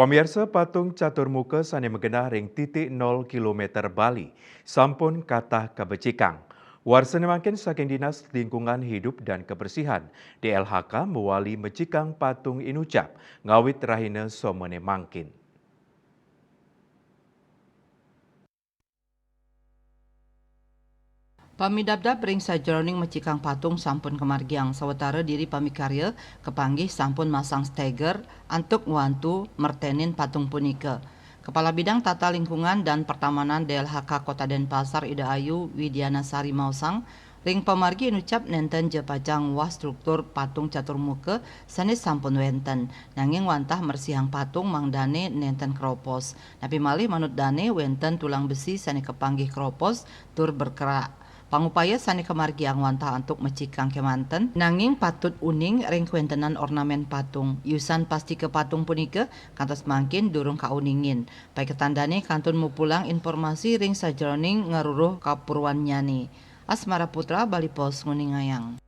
Pemirsa patung catur muka sane megenah ring titik 0 km Bali, sampun katah kabecikang. Warsane makin saking Dinas Lingkungan Hidup dan Kebersihan, DLHK mewali mecikang patung inucap, ngawit rahina somene mangkin. Pamidabdab ring sajroning mecikang patung sampun kemargiang sawetara diri pamikarya kepanggih sampun masang steger antuk ngwantu mertenin patung punika. Kepala Bidang Tata Lingkungan dan Pertamanan DLHK Kota Denpasar Ida Ayu Widiana Sari Mausang ring pamargi nucap nenten jepajang wah struktur patung catur muka sanes sampun wenten nanging wantah mersihang patung mangdane nenten kropos napi malih manut dane wenten tulang besi sane kepanggih kropos tur berkerak. Pangupaya sani kemargi ang wantah antuk mecikang kemanten nanging patut uning ring kuentenan ornamen patung yusan pasti ke patung punika kantos mangkin durung kauningin pai ketandane kantun mupulang informasi ring sajroning ngaruruh kapurwan nyani. Asmara Putra Bali Pos Nguningayang.